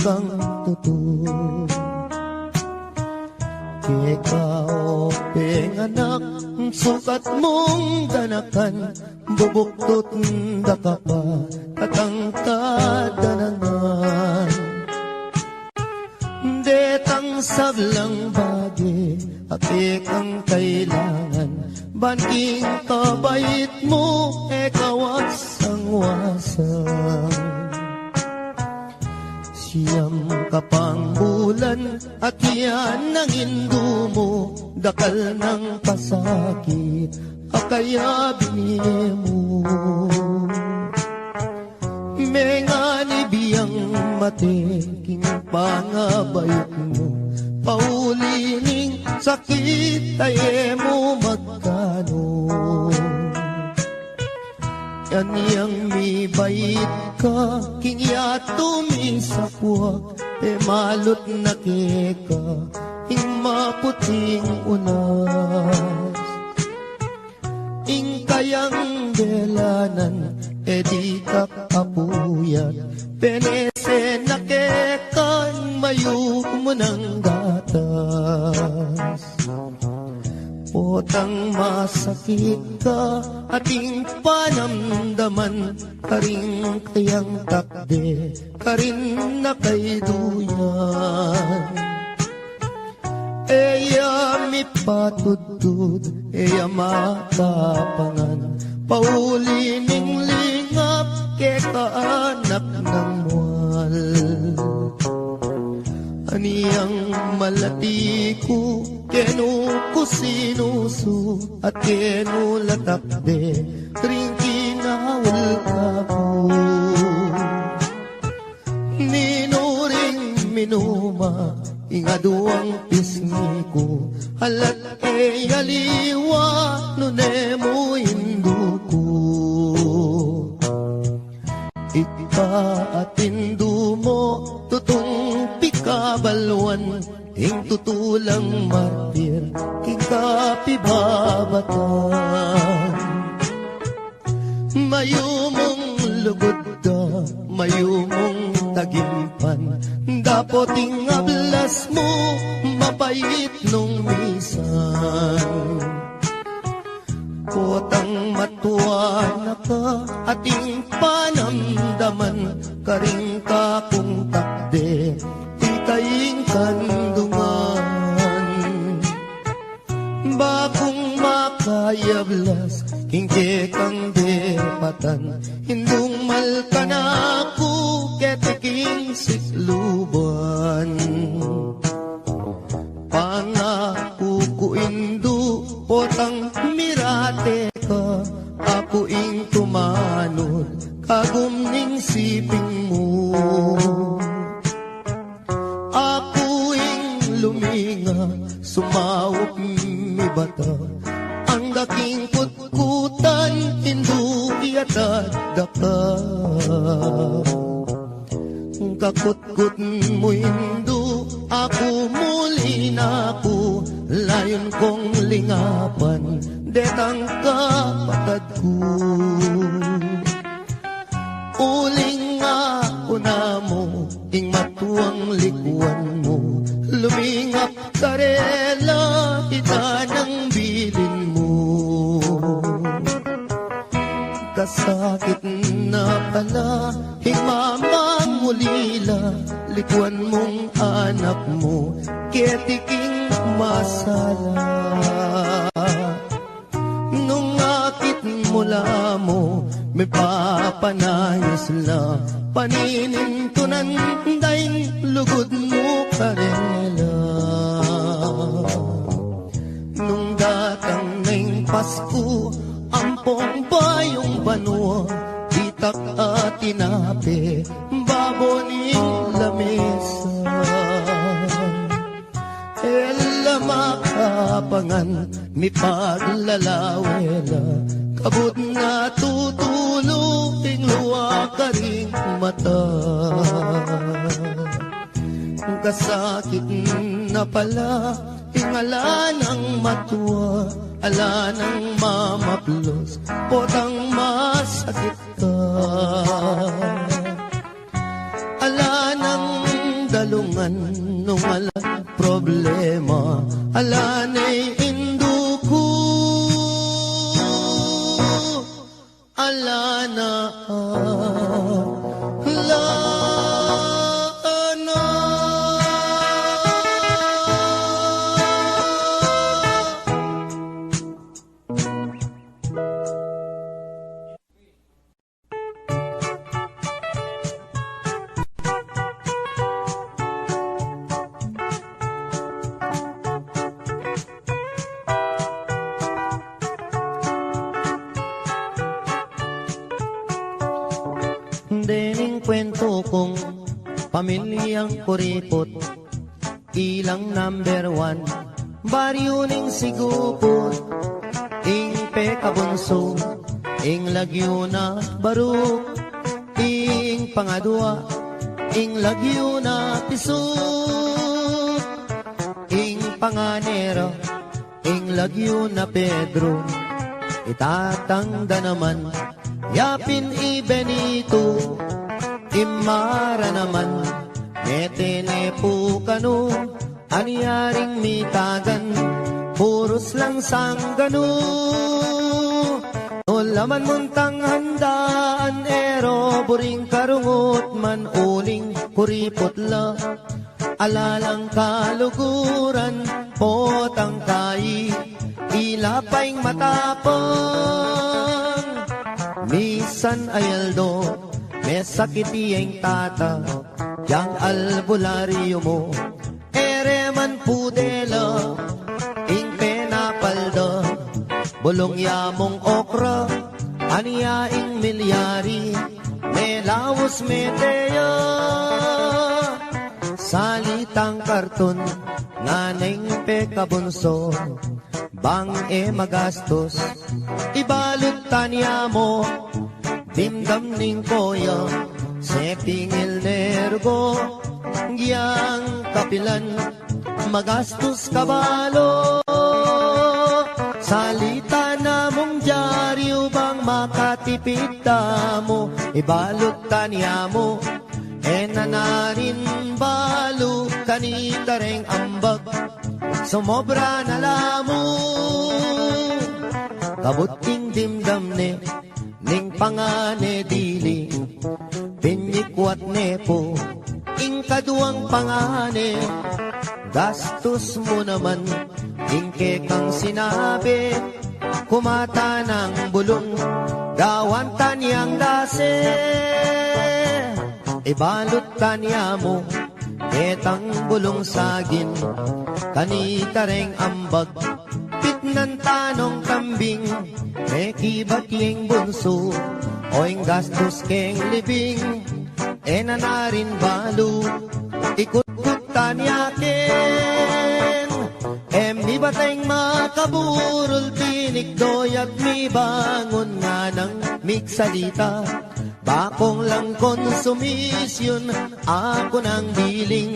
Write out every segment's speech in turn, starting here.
kang tutuo. Ikaw, anak, sukat mong ganakan, bubuktot daka pa, katangkad danangan. Detang sablang bagi, apik ang kailangan, banking kabait mo, wasang-wasang. Siyam kapang bulan at yan ang indo mo, dakal ng pasakit, akaya binili mo. Mengani biyang mateking pangabayot mo, paulining sakit ay mo magkano. Yan yang mi bait ka, kingya tumisapwak, malot na keka, ing maputing unas. Ing kayang belanan, di ka kapuyat, penese na keka, mayo mo ng gatas. Potang masakit ka, ating panamdaman, karing kayang takde, karin na kay duyan. Eya mi patudtud, eya matapangan, paulining lingap, kekaanak ng mual. Aniyang malati ko, kenu ko sinusu, at kenu latakde, ring kinawal ka ko. Ninuring minuma, ingaduang pisngi ko, halat aliwa, nunemo hindu ko. Ika at hindu mo, tutong pikabalwan, ing tutulang martir, kikapi babatan. Mayumong lugod da, mayumong tagimpan, dapoting ablas mo, mapait nung misan. Potang matuwa na ka, ating panamdaman, karing ka kung takde, ikaying kandungan. Bagong makayablas, kingke kang depatan, hindung malka na ako, ketiking sikluban. Pangako ko indo, potang mirate ka, ako ing tumanod, kagumning siping mo. Ako ing luminga, sumawak mi bata, ang daking kutkutan, hindu iatad daka. Kakutkut mo hindu, ako muli na ako, layon kong lingapan, detang kapatad ko. Uling ako na mo, ing matuang likuan mo, lumingap karela, ita ng bilin mo. Kasakit na pala, ing mamang ulila, likuan mong anak mo, ketiking masala. Nung akit mula mo, may papanayos la, paninintunan daing lugod mo karela. Nung datang ng Pasko, ampong bayong banwa, itak at tinape, baboning lamesa. Ela makapangan, mi paglalawela, kabut na tutulong, luwa ka ring mata. Kasakit na pala, ingala ng matuwa, ala ng mamaplos, potang masakit ka. Ala ng talungan nung ala problema ala na'y induko ala na ala na Dening kwento kong pamilyang kuripot, ilang number 1, baryo ning sigupot, ing pekabunso, ing lagyo na baruk, ing pangadwa, ing lagyo na pisuk, ing panganero, ing lagyo na Pedro, itatangda naman, yapin i Benito, imara naman, netene po kano, anyaring mitagan, puros lang sanggano. O laman muntang handaan, ero, buring karungot man, uling kuripot la, alalang kaluguran, potang kai, ilapaing matapang. Misan ayaldo, may sakit iyeng tata, yang albularyo mo, ereman pudela, ing penapalda, bulong yamong okra, aniyaing milyari, may lawas meteya, salitang karton, nganeng pekabunso, bang magastos, ibalot tanya mo, dimdam ning koya, sepingil nergo, giyang kapilan, magastos kabalo, salita na mong dyaryo bang makatipid mo, ibalot tanya mo, nanarin balo, kanita ring ambag, sumobra na lamo, kabuting dimdam ne, ning pangane dili, pinyikwat nepo, ing kaduang pangane, gastos mo naman, ing kekang sinabi, kumata ng bulong, gawan tanyang dase, ibalot tanya mo, etang bulong sagin, kanita ring ambag, pitnan tanong kambing, mekibat yung bunso, oing gastos keng libing, nanarin balo, ikut-kut tanyakin, mi bateng makaburol, pinikdoy at mi bangon nga ng miksalita, bakong lang konsumisyon, ako ng biling,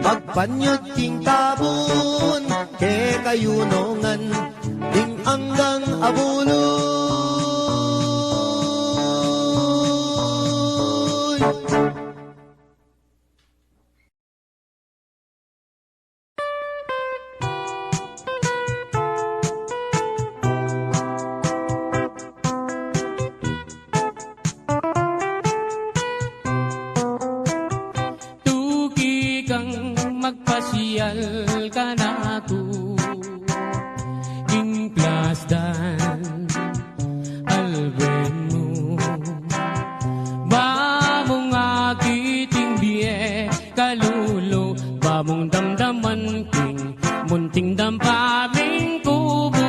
magpanyod king tabun, ke kayunongan, ding anggang abuloy. Tugi kang magpasyal ka na to, ing plasdan alben mo, bamong akiting biye kalulo, bamong damdaman king munting dampaming kubo,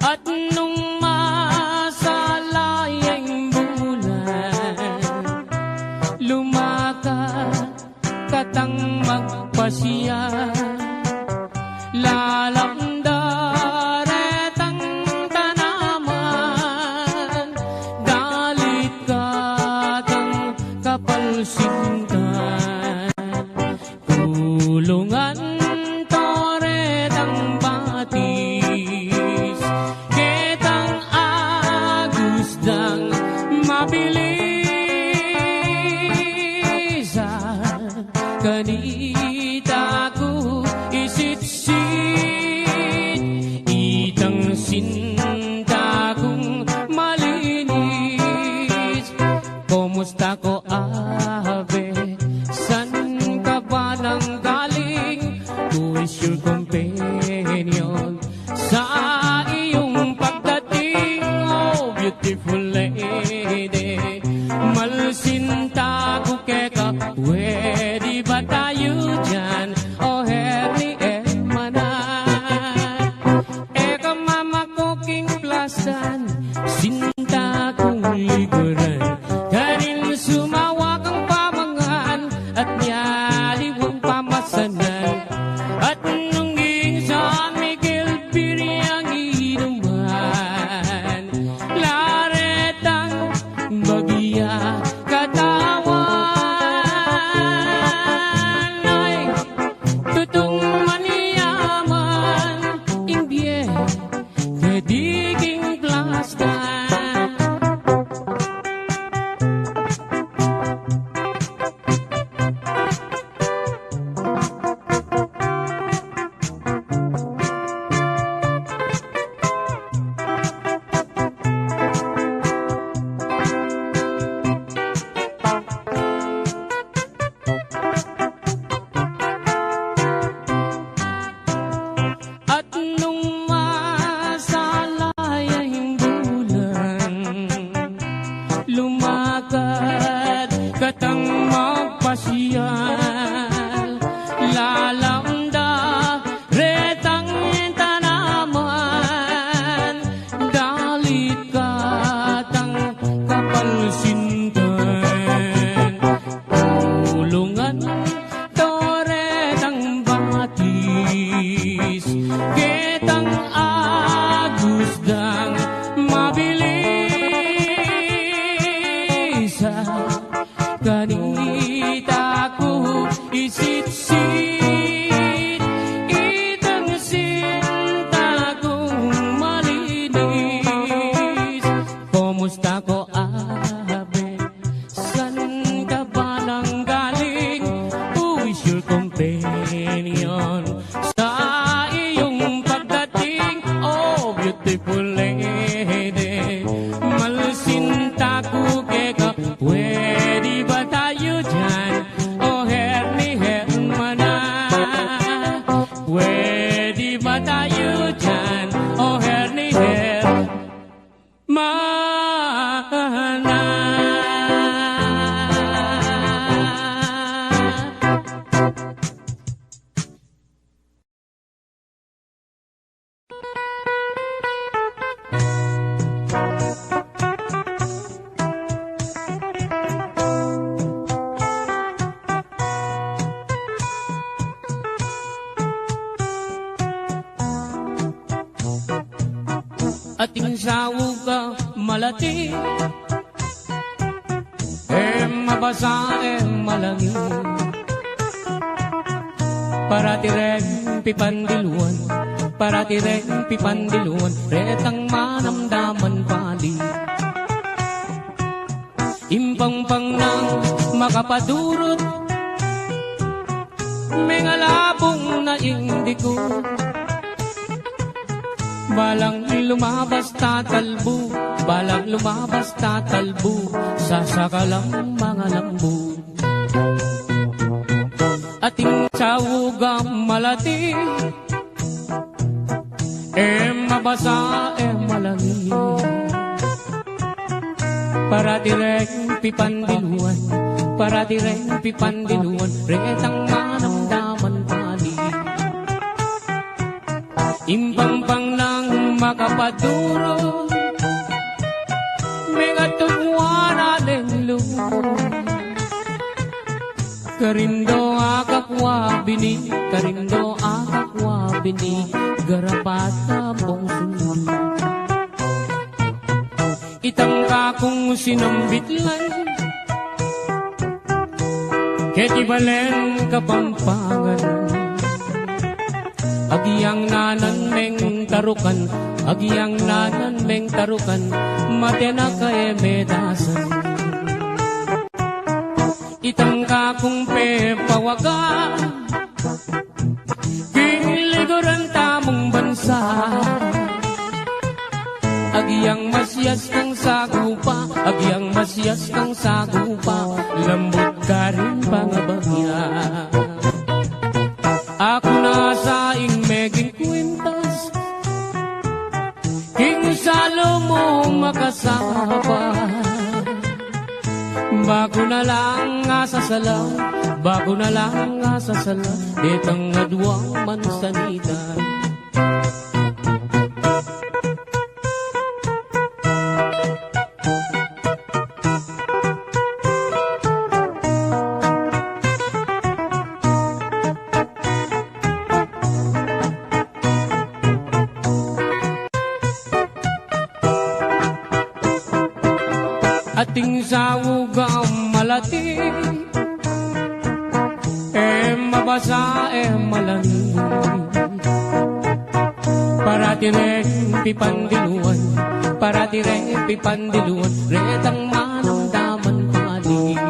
at nung masalayang bulan, lumakas katang magpasya, lalamdaretang tanaman, galit katang kapalsingan, kulungan toretang batis, ketang agusdang mabilis, kanita ko isitsit itang sinta kong malinis. Kumusta ko abe, san ka ba nang galing? Who is your companion sa iyong pagdating? Oh, beautiful lady, malsinta ko keka, pwede ba tayo dyan? Oh, herni manan, eka mama ko king plasan, sinta kong liguran, kanin sumawa kang pamangan, at nyaliwang pamasanan, at nung San Miguel Piriang inuman, laretang bagya katawan, ay tutong maniyaman, imbye kadiging plastan. At nung masalayang bulan, lumakad katang magpasyal, lalamda retang tanaman, dalit katang kapalsintan, tulungan toretang batis, ketang agusdang mabilis. Kanita ko isitsit itang sinta kong malinis. Kumusta ko abe, san ka ba nang galing? Who is your companion sa iyong pagdating? Oh, beautiful lady, malsinta ko keka, pwede ba tayo dyan? Oh, herni hermana, pwede ba tayo dyan? Oh, herni hermana. Ating sawog ka malati, mabasa malangi, para tireng pipandiluan, para tireng pipandiluan, retang manamdaman pali. Impang-pang nang makapadurot, may ngalabong na indiko, balang lumabas tatalbo, balang lumabas tatalbo, sasakalang mga lambo. Ating sawuga malati, mabasa malangi, para direng pipandiluan, para direng pipandiluan, retang manamdaman pali. Impang-pang nang makapaduro, may katugwa natin lumo. Karindo akakwa bini, karindo akakwa bini, garapata pong sunod. Itang kakong sinambitlan, ketibalen kapampangan. Agiyang nanan meng tarukan, agiyang nanan meng tarukan, matena ka emedasan. itangka kong pepawaga kinliguran tamong bansa agyang masyas kang sagupa agyang masyas kang sagupa lambot ka rin pangabagya ako na sa meging kwintas king salo mo makasapa bago na lang nga sasala bago na lang nga sasala detang nadwang mansanita ating sawugang malati mabasa malani para tireng pipandiluan para tireng pipandiluan retang manamdaman pali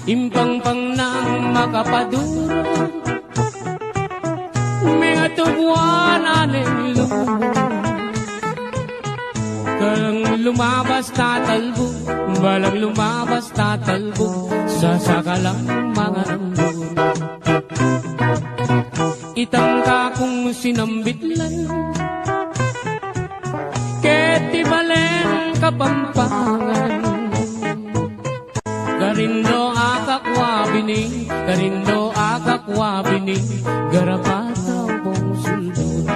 impangpang nang makapaduro mga tubuan aneng Balang lumabas tatalbo, balang lumabas tatalbo, sa sakalang mga rambo. Itangka kong sinambitlan, keti balen kapampangan. Karindo akakwabini, karindo akakwabini, garapataw kong suldod.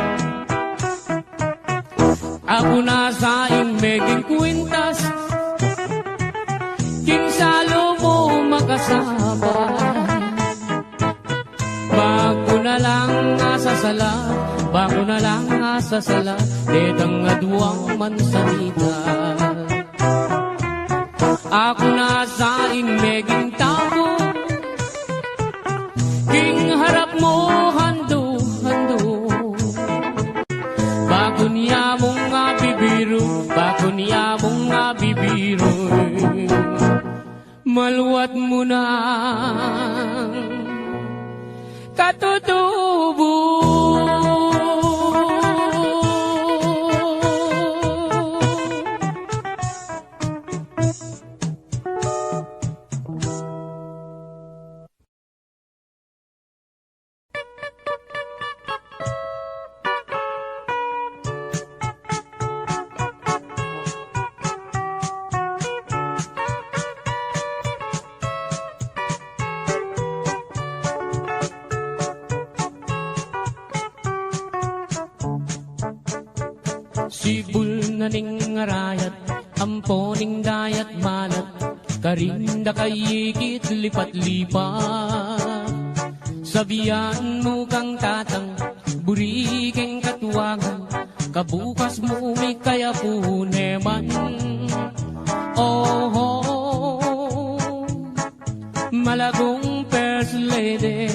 Ako na sa meging kwintas king salo mo makasama bago na lang asasala bago na lang asasala detang adwang mansanita ako na sa meging tabo king harap mo hando-hando bago niya mong bago niya mong bibiro maluwat mo na katutubo Sibul na ning ngarayat, amponing dayat malat, karinda kayikit lipat-lipat. Sabihan mo kang tatang, burikeng katuwangan, kabukas mo may kaya puneman. Oh, malagong first lady,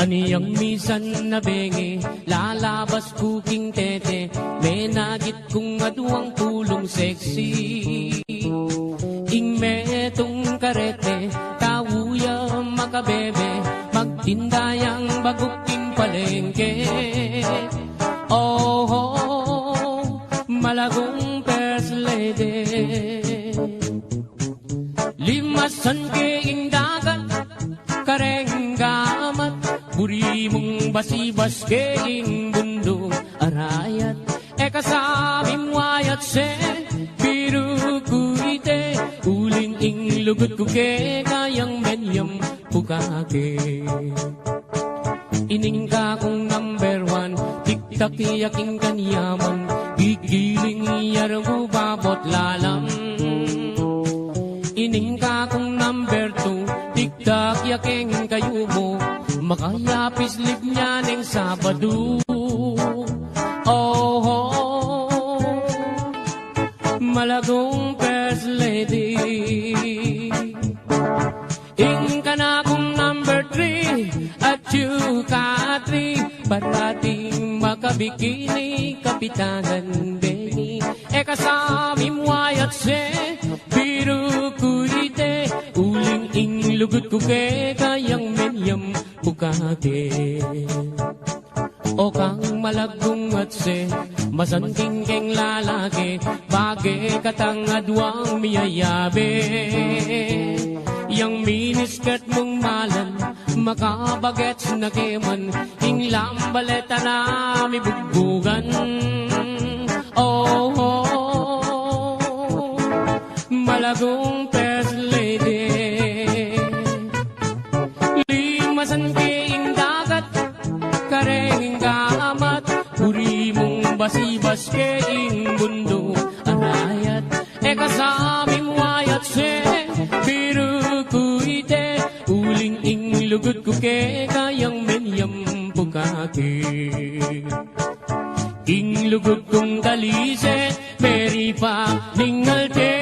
aniyang misan na bengi, lalabas kuking tete, may nagit kong aduang tulong sexy. Ing metong karete, tawuya makabebe, magtindayang baguking palengke. Oh, malagong first lady, limasan keing dagat, kareng gamat, buri mong basibas keing bundong arayat, kasaming wayat se, biru kuite, uling ing lugut kuke, kayang menyam pukake. Ining ka kong number one, tiktak yaking kanyaman, gigiling iyarang babot lalang. Ining ka kong number two, tiktak yaking kayo mo, makayapis lip niya ng Sabado. Oh, malagong first lady, ing ka na kong number three, at you ka three, parating makabikini, kapitanan Benny, kasamim wayat se, biru ku lugut ko ke kayang menyam bukake. O kang malagong at se, masanting keng lalaki, bagay katang adwang miyayabe. Yang miniskat mong malan, makabagets na keman, inglam baleta na mibugbugan. Oh, oh, malagong first lady, limasan keing dagat, kareng kaamat, uri mong basibas keing bundo, arayat, kasaming wayat se, biru kuite, uling ing lugut ko ke kayang menyam pukake. Ing lugut kong talise, meri pa ningalte.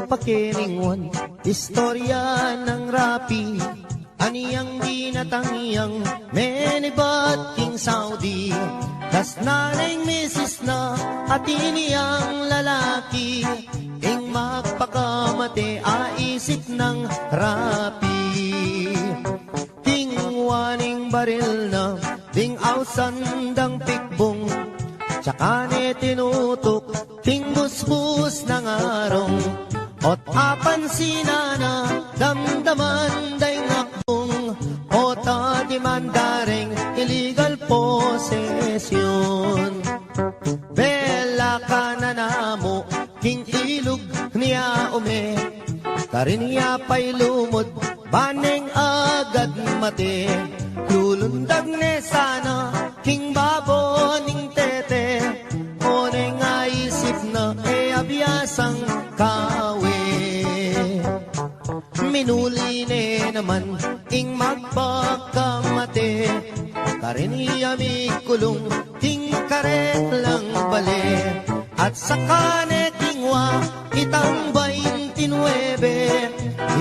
Pakiningon, istorya ng rapi, aniyang dinatangyang menibat king Saudi. Das nanay misis na at iniyang lalaki, ing magpakamate aisip ng rapi. Ting waning baril na, ting ausandang pikbong, tsaka ne tinutok, ting busbus ng arong. Ot apan sinana, damdaman day ngakbong, o tadimandaring illegal possession. Bela ka na namo, king ilog niya ume, karin niya pa'y lumod, baneng agad mate. Lulundag ne sana, king baboning tete, o neng aisip na abiyasang kawe. Minuli ne naman ing magpakamate, kariniya mi kulong ting karet lang bale. At saka ne tingwa itang 29,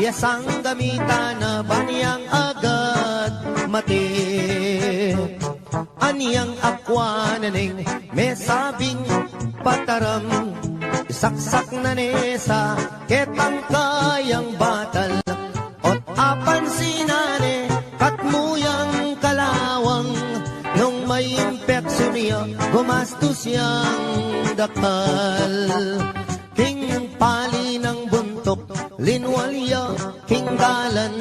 yasang gamita na baniyang agad mate. Aniyang akwa na neng may sabing pataram, saksak na nesa ketang kayang batal. Ot apan sinane katmuyang kalawang, nung may impeksyon niya gumastos siyang dakal. King pali ng buntok linwalya king dalan,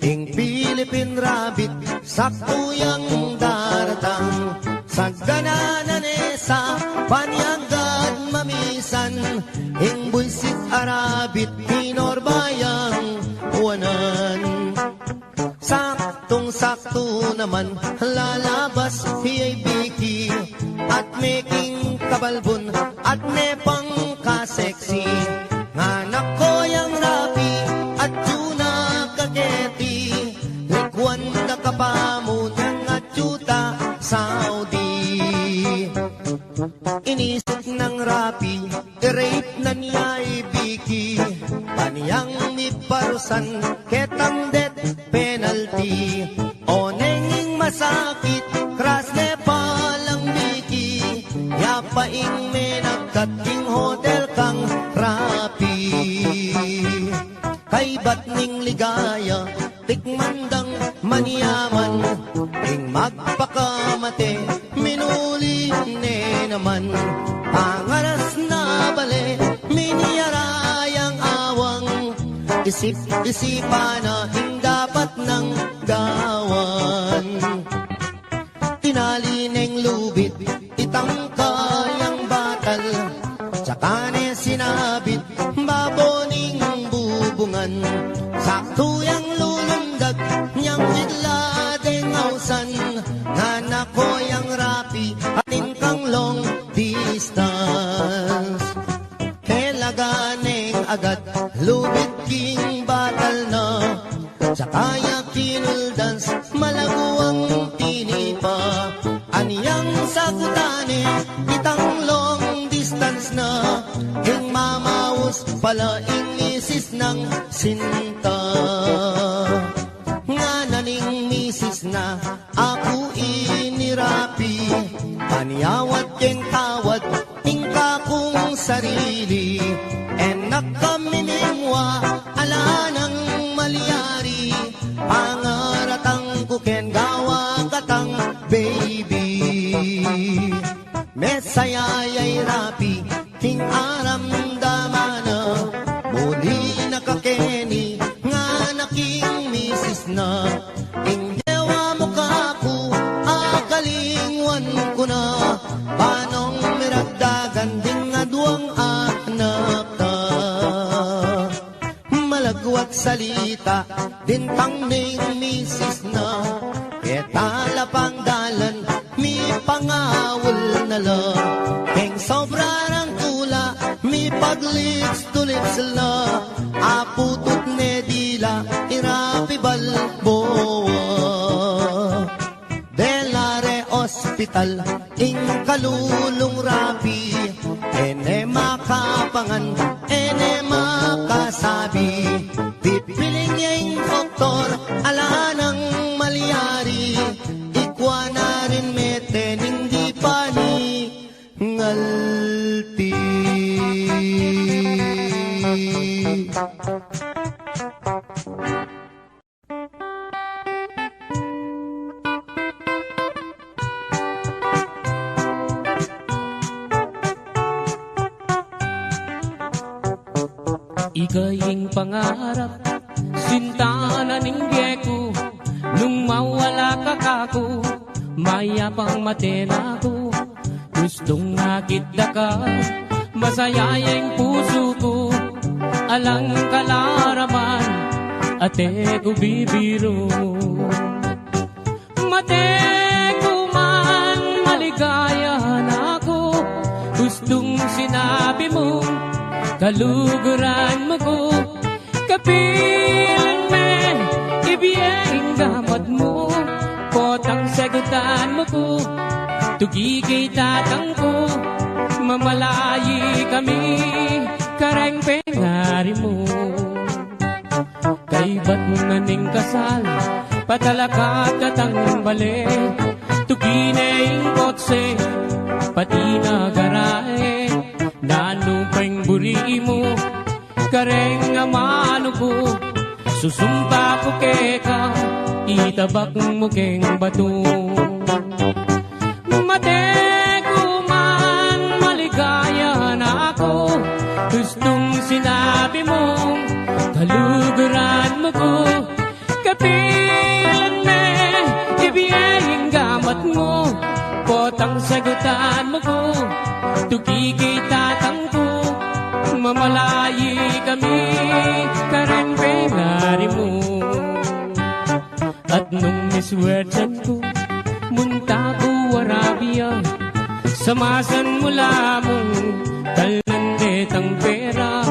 king Philippine rabbit saktuyang daratang. Sagana nesa panyanggad mamisan, ing buisit arabit pinorbayang uwanan. Saktong-sakto naman lalabas hiyay biki, at making kabalbon at nepang kaseksi. Nganak ko yang rapi at tuna kaketi, likwan na kapamo ng atsuta Saudi. Inisip ng rapi, i-rape na niya ibiki, paniyang miparusan ketang death penalty. O nenging masakit, kras ne palang biki, yapaing menagkating hotel kang rapi. Kay ba't ning ligaya, tikmandang maniyaman, ing magpakamate, minuli ne naman. Pangaras na bale, miniyarayang awang, isip-isipa na ing dapat ng gawan. Tinali neng lubit, itang kayang batal, tsaka ne sinabit, baboning bubungan. Saktuyang lulundag, niyang idladeng ausan, nganak ko yang rapi, atin kang long distance. Kailaganeng agad, lubit king batal na, Sakaya kinuldans, malaguang tinipa. Aniyang sagutane, itang long distance na. Ing mamaus pala inisis ng sinta. Nga naning misis na, ako inirapi. Aniyawat keng tawad, tingka kong sarili. Enak kami nimwa, ala ng malyari. Pangaratang kuken gawa katang baby. Mesayayay rapi, king aram damana. Muli nakakeni, nga naking misis na. Ing dewa mo kaku, akalingwan ko na. Panong miragdagan din nga duwang anak ta. Malagwat salita, dintang ning misis na. Ketala pang dalan, mi pangawal na lang. Keng sobra ng tula, mi paglips to lips la. Aputut ne dila, irapi balboa. Delare Hospital, ing kalulong rapi. Ene makapangan, ene makasabi. Pipiling niya yung doktor, ala ng malyari. Ikwa na rin meten, hindi pa ni ngalti. Ikaying pangarap, sinta na ninggye ko. Nung mawala ka kako, mayapang matena ko. Gustong nakita ka, masaya yung puso ko. Alang kalaraman, ate ko bibiro. Mate ko man, maligaya na ako. Gustong sinabi mo, kaluguran mo ko. Kapilan me, ibiyeng gamot mo. Potang sagutan mo ko, tugigay tatang ko. Mamalayi kami, kareng pengari mo. Kay ba't naning kasal, patalakat katang bale. Tuginay kotse, pati na garahe. Nanupeng buri mo, kareng amano ko. Susumpa ko keka, itabak mo keng bato. Mate ko man, maligaya na ako. Gustong sinabi mo, kaluguran mo ko. Kapilan me, ibiyeng gamat mo. Potang sagutan mo ko, tugigay tatang ko. Mamalayi kami, karen pengari mo. At nung miswertyan ko, munta ko Arabia. Samasan mula mong talnandit ang pera.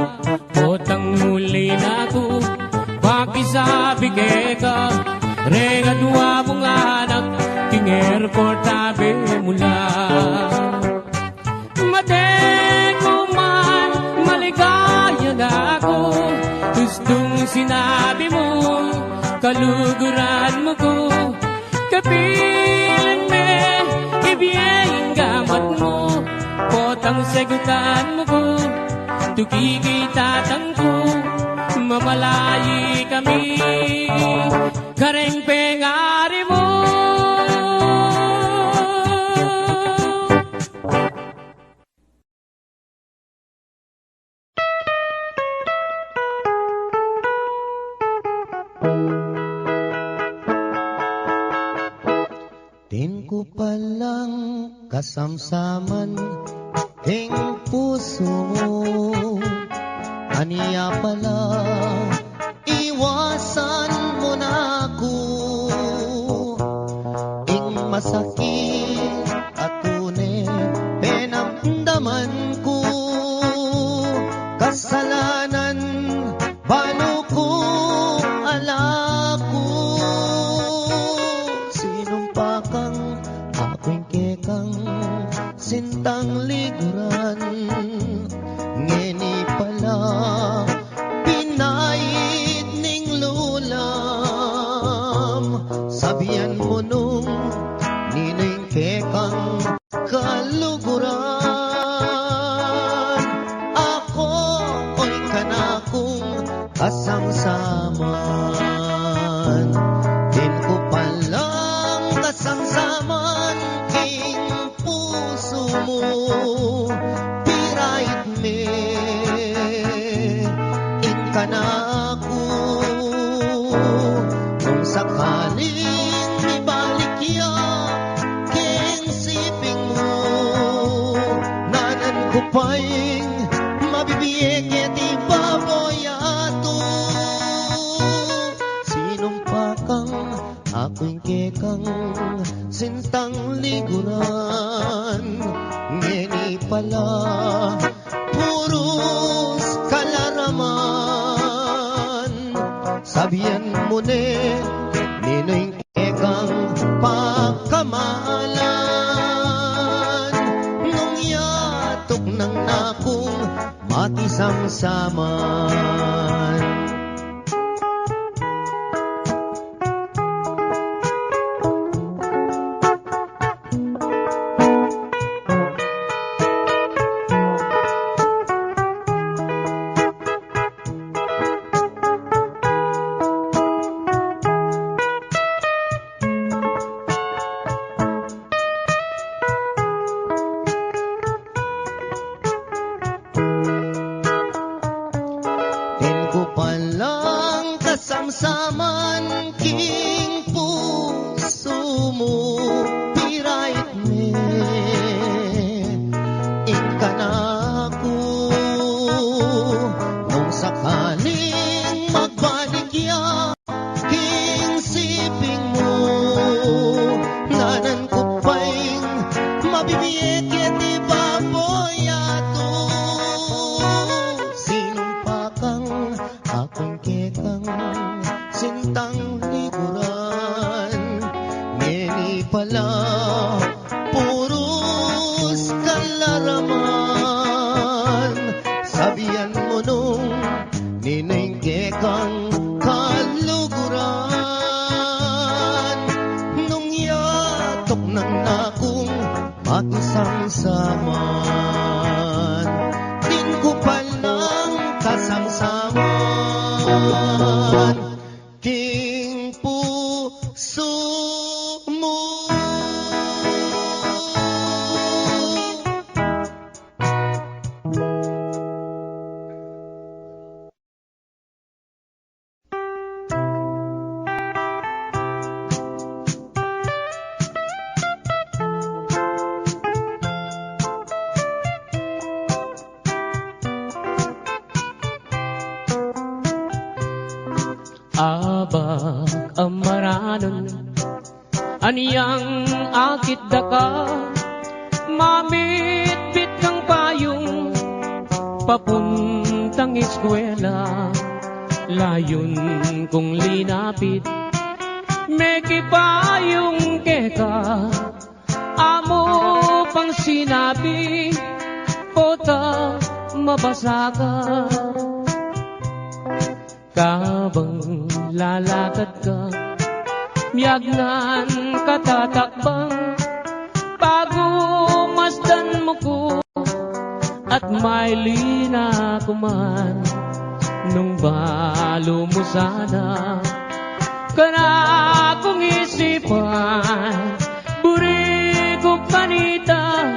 Potang muli na ko, pakisabi ka. Regadwa mong anak, king airport tabi mula. Mate ko man, maligaya na ako. Gustong sinabi mo, kaluguran mo ko. Kapilan me, ibiyeng gamat mo. Potang sagutan mo ko, tugigay tatang ko. Mamalayi kami, kareng pengari mo. Din ko palang kasamsaman ting puso mo. Aniya pala, iwasan mo na ako. Ing masakit at tunay, penamdaman ko. Kasalanan, balo ko alak mo nung nining kekang kaluguran. Ako'y kanakong kasamsaman, din ko palang kasamsaman king puso mo. Pirait me in kanako, kung sakaling ibalik ya king siping mo, nanan ko pa'y mabibiyek iti baboyato. Sinumpakang ako'y kekang sintang liguran, ngeni pala puros kalaraman. Sabihan mo ne, ninoy kekang pagkamalan, nung yatok ng nakong matisamsaman. Palang kasamsaman king puso mo. Pirait me in kanako, nung sakaling magbalik ya king siping mo, nanan ko pa'y mabibiyek iti baboyato. Sinumpakang ako'y kekang sintang liguran, ngeni pala puros kalaraman. Sabihan mo nung nining kekang kaluguran, nung yatok ng nakong makisamsaman, din ko palang kasamsaman king puso mo. Abag amaranon aniyang akit daka, mamitbit kang payong papuntang eskwela. Layon kong linapit meki payong keka, amo pang sinabi pota mabasa ka. Kabang lalakad ka, miyagnan katatakbang, pagumasdan mo ko at may lina kuman. Nung balo mo sana kana kong isipan, buri ko kanita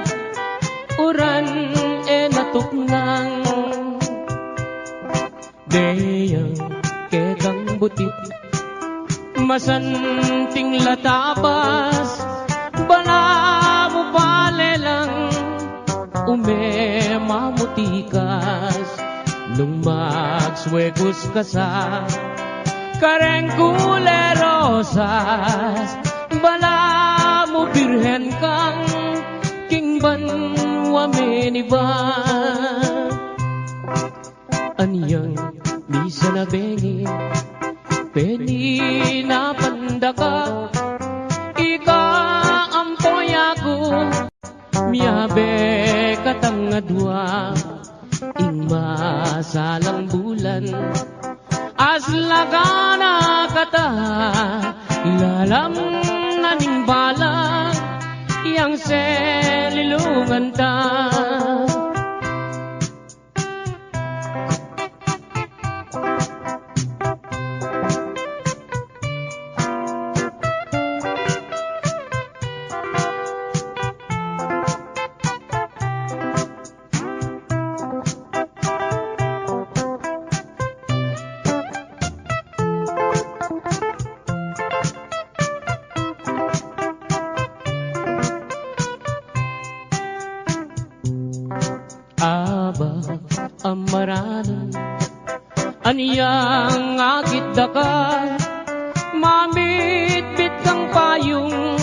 uran natuknang deyang kekang butik, masanting latabas, bala mo palelang umemamutikas. Nung magswegos ka sa kareng kulerosas, bala mo birhen kang kingban wameniban. Aniyang misa na bengi peni na pandaka, ika ampoy ako miyabe katangadwa. Ing masalang bulan aslagana kata lalam selilungan ta. Aba amaranan aniyang akit daka mamit-bit kang payong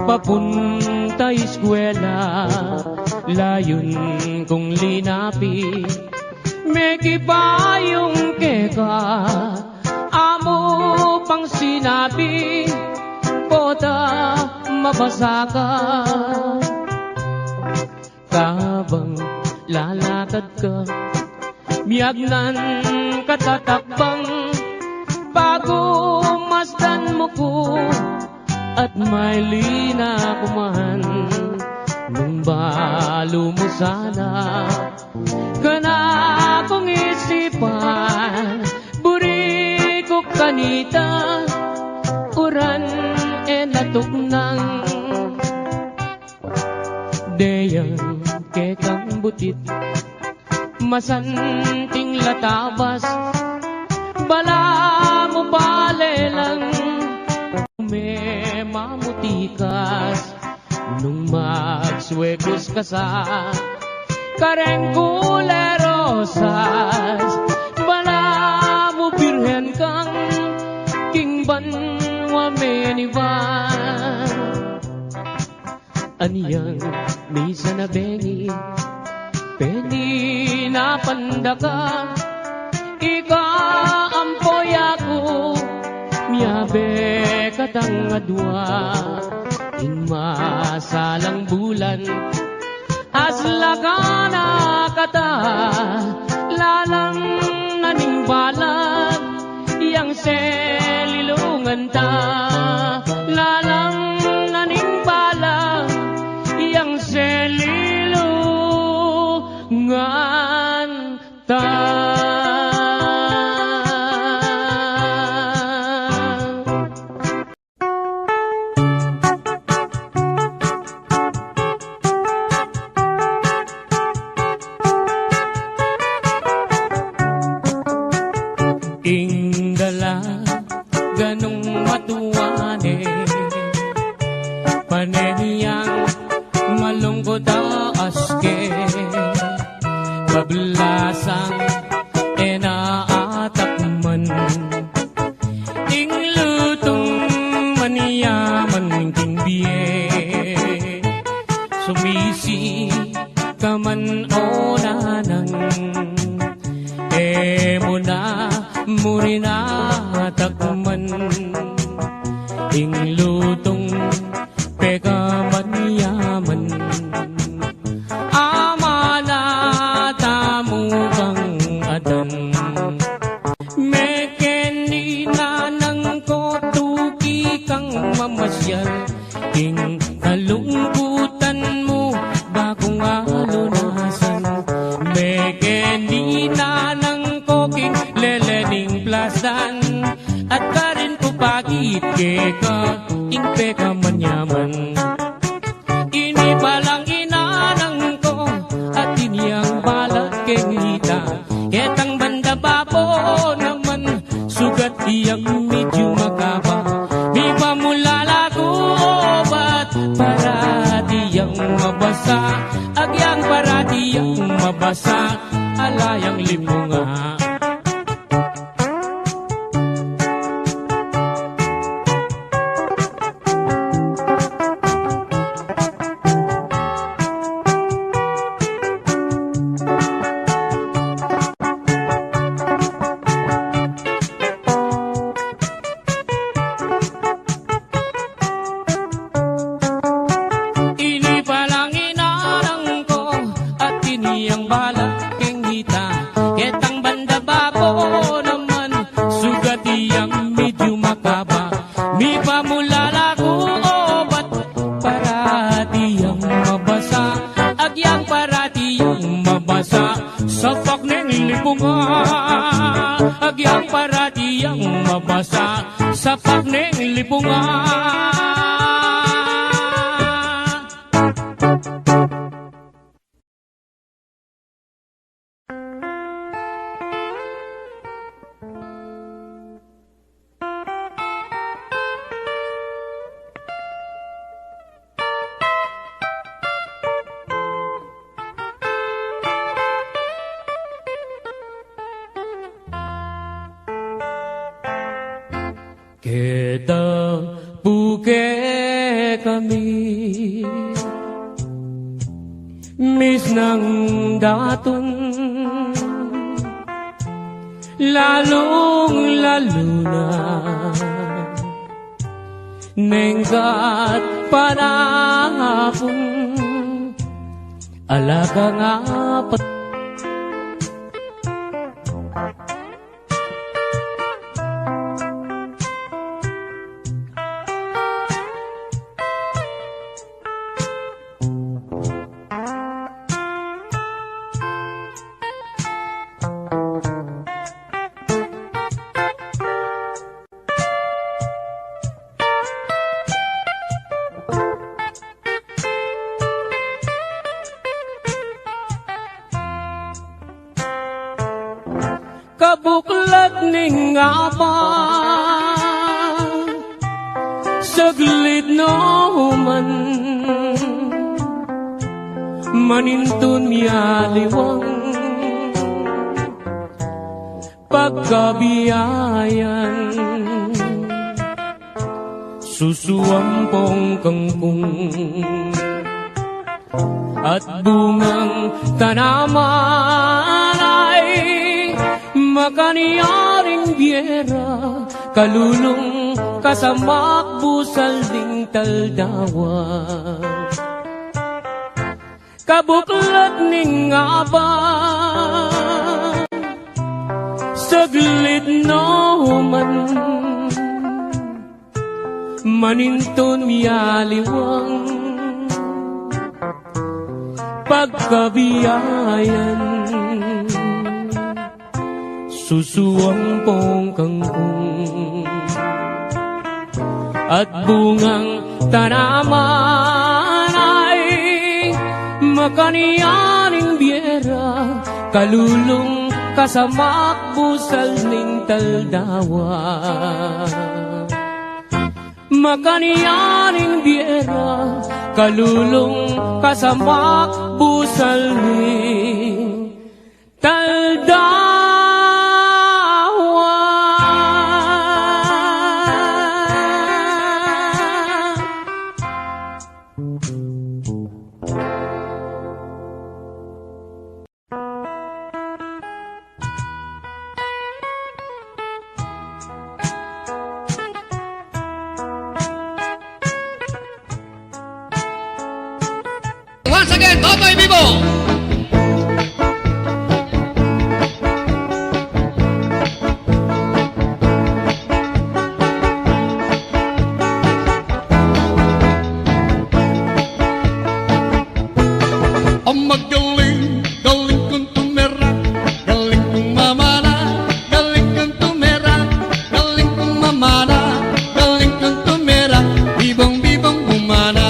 papunta eskwela layon kong linapi meki payong keka amo pang sinabi kota mabasa ka kabang lalakad ka, miyagnan katatakbang, bago masdan mo ko, at may lina kuman, nung balo mo sana, kana kong isipan, buri ko kanita, uran natuknang, deyang kekang butit masanting latabas bala mo balelang may mamutikas nung magswekos ka sa kareng kulerosas bala mo birhen kang kingban wamenivan aniyang misa na bengi Peni na pandaka, ika ampoy ako, miyabe katang adwa, in masalang bulan, asla ka na kata, lalang nanimbalan, yang selilungan ta, lalang nanimbalan, yang selilungan ta. Ingdala ganong matuwane paneniyang malungkot aske kablasang enaatakman ing lutong maniyaman king biye sumisi kaman o nanang muna murina takman ing lutong pekaman yaman amana tamu kang adan mekeni nanang ko tuki kang mamasyal ing kalungkutan mo bagong alunasan mekeni nanang koking lelening plasan at karin ko pagit keka ing peka manyaman ini balang inanang ko at iniyang balat kengita etang banda babo naman sugat iyang medyo makaba di ba mulala ko obat para diyang mabasa agyang para diyang mabasa alayang limunga yang balak keng hita ketang banda babo naman sugat iyang medyo makaba mi pamulala ko obat para di lipunga agyang para diyang mabasa sa pakneng lipunga. Kita buke kami mis ng daton lalong lalo na nenggat panahon alaga nga kabuklat ning apa saglit no man manintun miyaliwang pagkabiyayan susuampong kangkong at bungang tanaman ay makaniyaring biyera kalulong kasamak busal ding taldawa kabuklat ning aba saglit no man maninton miyaliwang pagkabiyayan susuang pong kangkong at bungang tanaman ay makaniyaning biyera kalulong kasamak busal ning taldawa makaniyaning biyera kalulong kasamak busal ning taldawa. Once again, Totoy Vivo! Ang magaling, galing kong tumera, galing kong mamana, galing kong tumera, galing kong mamana, galing kong tumera, bibang-bibang umana.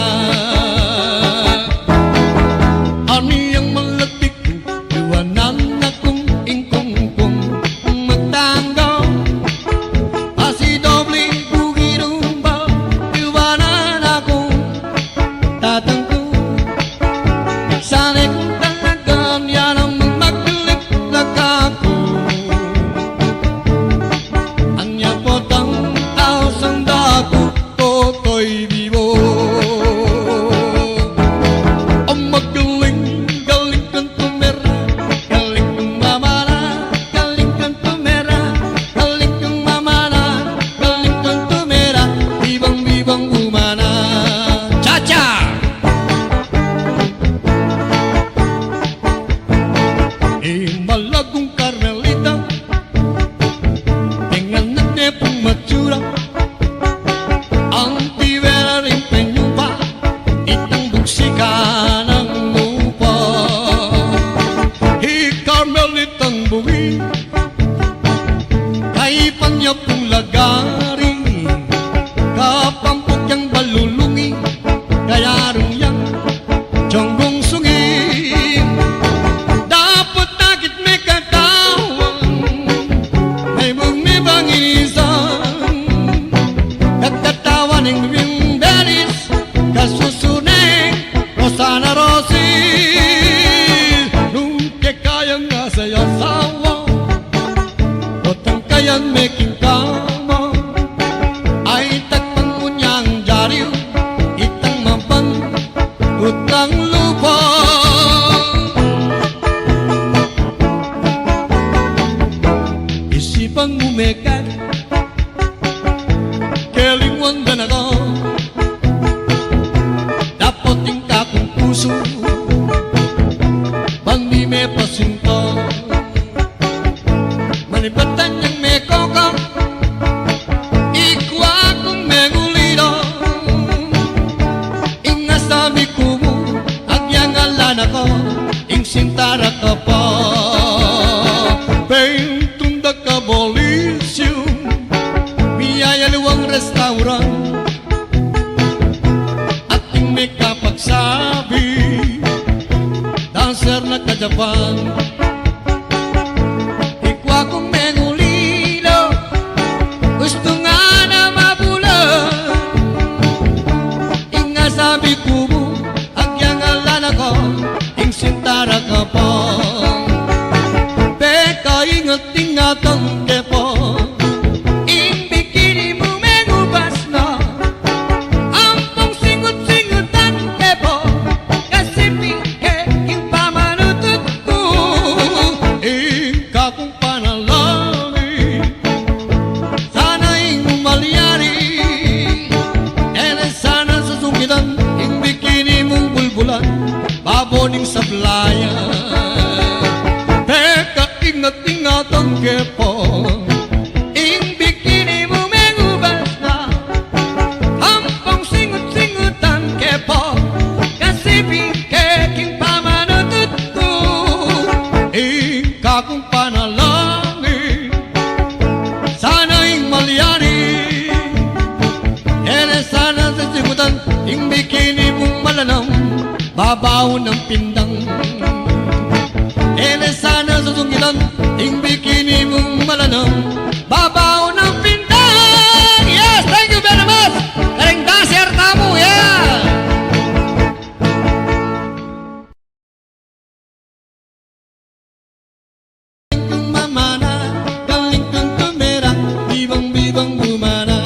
ay takpan mo niyang dyaryo, itang mapan, utang lupa. Isipang umekat, kelingwan ka na ko, dapating ka kong puso, bandi me pasinto, manipatan niyang me kokong, ikwa kong me ngulido, ingasabi ko mo, agyang alan ako, ing sintara ka pa, tunda ka bolisyo, biyaya luwang restaurant, ating may kapagsabi, dancer na ka-Japan. Ikwa kong mengulilo, gusto nga na mabulan, inga sabi ko mo, agyang alan ako, ing sintara ka pa. Ingat-ingatan kepo, ing bikini mo mengubas na, ampong singut-singutan kepo, kasi pingke ing pamanutut ko, ika kong panalangin, sana ing umalyari, ere sana susungitan, ing bikini mong bulbulan, baboning sablayan. Ingat-ingatan kepo, ing bikini mo mengubas na, ampong singut-singutan kepo, kasi bingkeking pamanutut ko, ika kong panalangin, sana ing malyari, ere sana sa singutan, ing bikini mong malanam, babaw ng pindang. Ere sana susungitan, ing bikini mong malanam, babaw ng pindang. Yes, thank you very much. Karing dancer tamu, yeah. Galing kong mamana, galing kong tumera, bibang-bibang gumana.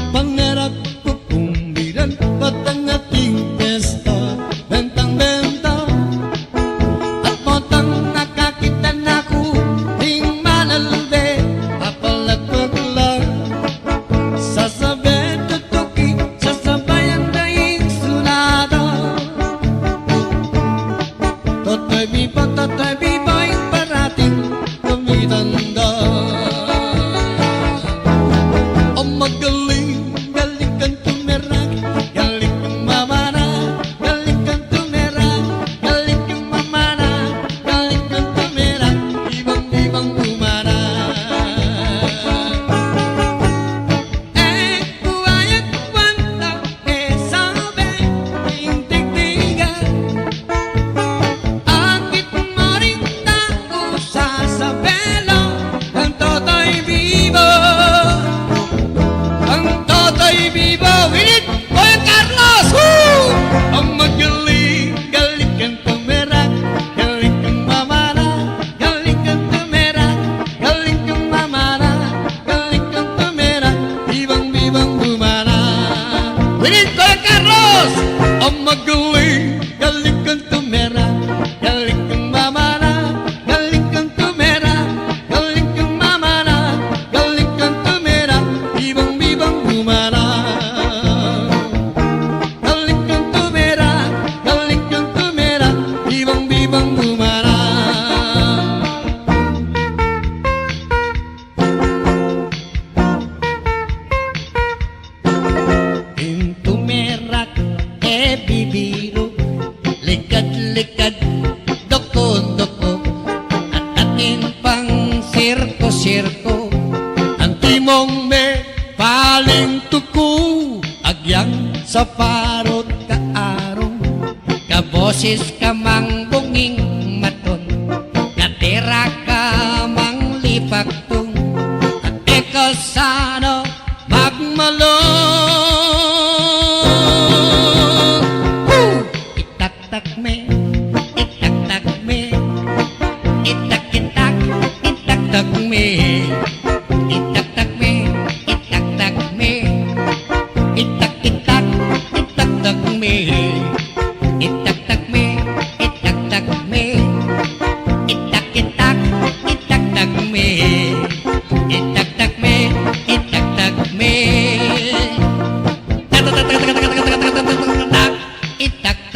Pangarap ko kumbiran, batang ating pesta, bentang-benta, at motang nakakita na ko, ting manalbe, papalagpagla, sasabi tutuki, sasabayan daing sunada. Totoy biba yung parating kumitanda. O magaling, galing kang tumerag, galing kang mamana, galing kang tumerag, galing kang mamana, galing kang tumerag, ibang-ibang gumana. Kuwayat kwanta, sabi, yung tigtigan, akit mo rin tao sa sabelo, ang toto'y vivo, ang toto'y vivo. We need Boy Carlos! Woo! Ang magaling, galing kang tumera, galing kang mamana, galing kang tumera, galing kang mamana, galing kang tumera, ibang-ibang gumana. We need Boy Carlos! Ang magaling, galing kang tumera, galing kang mamana, galing kang tumera, galing kang mamana, galing kang tumera, ibang-ibang gumana. Galing kang tumera, galing kang tumera, ibang-ibang gumana. Ing tumerak bibiro, likad-likad, doko-doko, at atin pang sirko-sirko, ang timong me paling tuko, agyang sa parot kaarong, kaboses ka mang bunging maton, katira ka mang lipaktong, at ikaw sana magmalong. Itak-tak me, itak-tak me, itak-itak, itak-tak me, itak-tak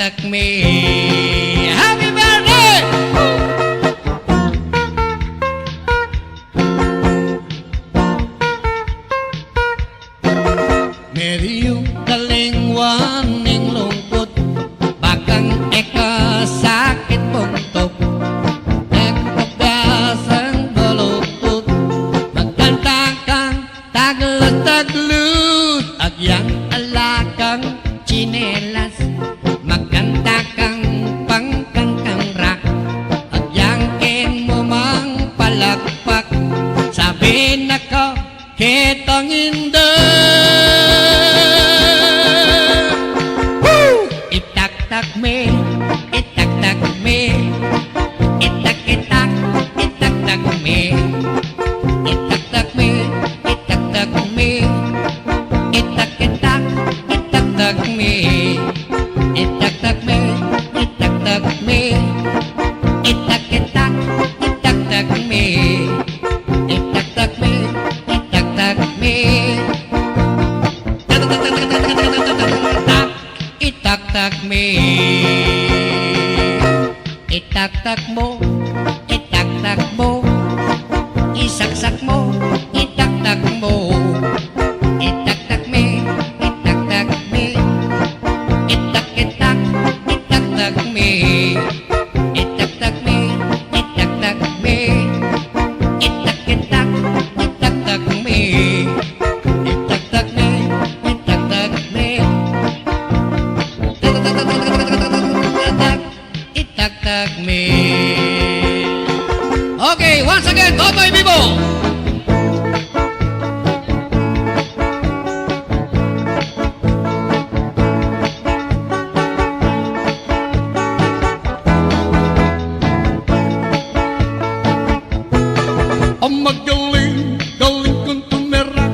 itak-tak me. Happy birthday! Medyo kalingwan ning lungkot, bakang sakit buntot, nagpapasang baluktot, magkantakang taglut-taglut, agyang alakang chinelas, magkantakang pangkantang rock, agyang ken mo mang palakpak, sabi na ko, kitang inda. Itak-tak me, itak-tak me, itak-itak, itak-tak me, itak-tak me, itak-tak me, itak-itak, itak-tak me, itak-tak me, itak-tak me, itak-itak, itak-tak me, itak-tak me, itak-tak me. Itak-tak me, itak-tak mo, itak-tak mo, isaksak mo, itak-tak mo, itak-tak me, itak-tak me, itak-itak, itak-tak me, itak-tak me, itak-tak me, itak-itak, itak-tak me, itak-tak me, itak-tak me. Itak-tak me. Okay, once again, Totoy Vivo. Ang magaling, galing kong tumera,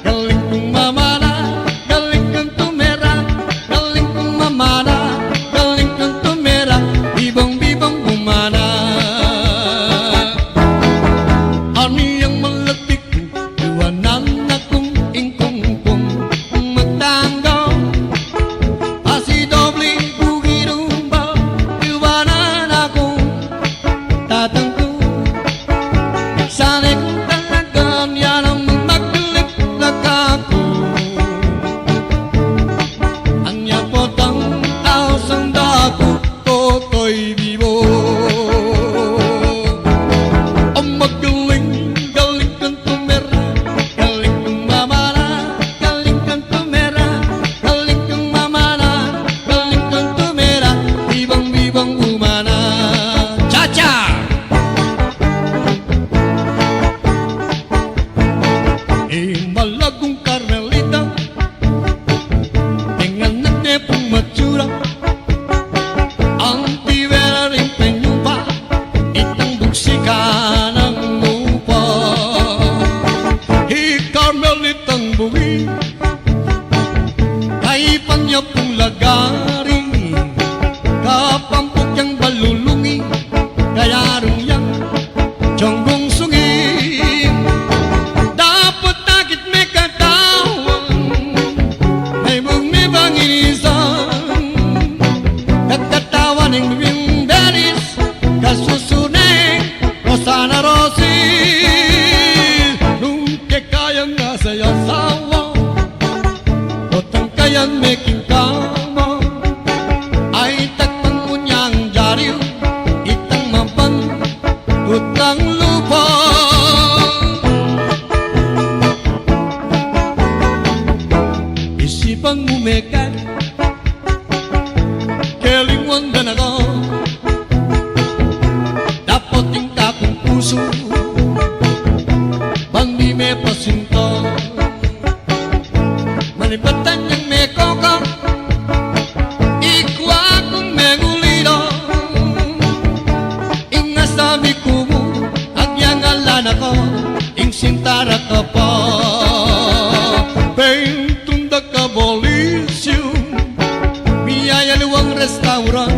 galing kong mamana, galing kong tumera, galing kong mamana, galing kong tumera, bibang-bibang bumana. Aniyang malatik, iwanan akong ingkong-kong magtanggaw, asidoble bugirumba, iwanan akong tatangko. Sana'y kung talagang yan ang maglik-lak ako, ang yapotang asang dako, Totoy Vivo. Ang magaling, galing kang tumera, galing kang mamana, galing kang tumera, galing kang mamana, galing kang tumera, bibang-bibang umana. Cha-cha! Malagong Carmelita, dengan nagdepong matsura, ang tibera rin penyupa, itang buksika ng lupa. Carmelitang buwi, kay panyapong lagari, kapampok yang balulungi, kaya rin yang tiyonggong sungi. Nagtatawan ng beris, kasusunay, Rosana Rosil. Nung kayang nasa yasawa, otang kayang making kama, ay takpan mo niyang jariw, itang mampan, utang lupa. Isipang umekan, kelingwan dan ako, dapat yung takong puso, bandi may pasinto, malipatan niyang may kokak, ikwa kong may ngulido, ingasabi ko mo, agyang alan ako, ing sintara ka pa, pentunda ka bolisyo, biyayaliwang restaurant,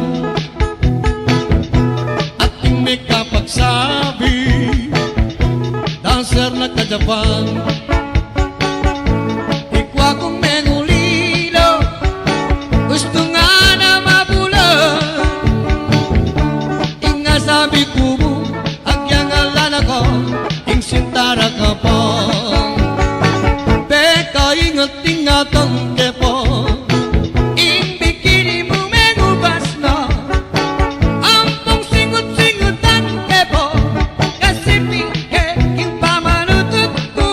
ating may kapagsabi, dancer na ka-Japan. Ikwa kong mengulilo, gusto nga na mabula, kaingat-ingatan kepo ing bikini mo mengubas na ampong singut-singutan kepo kasi king pamanutut ko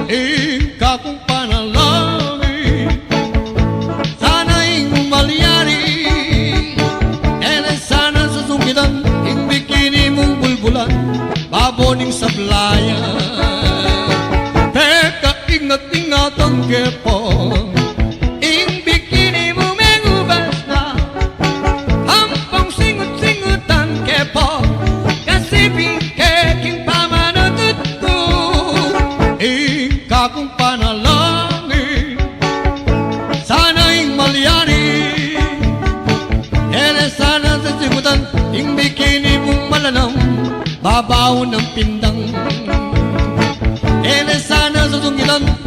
ikaw kong panalangin sana'y umalyari sana sa sungitan ing bikini mong bulbulan baboning sablayan teka ingat-ingatan kepo ing bikini mo mengubas na ampong singut-singutan kepo kasi king pamanutut ko ikaw kong panalangin sana'y malyari sana sa sigutan ing bikini mong malanam babaw ng pindang sana sa sungitan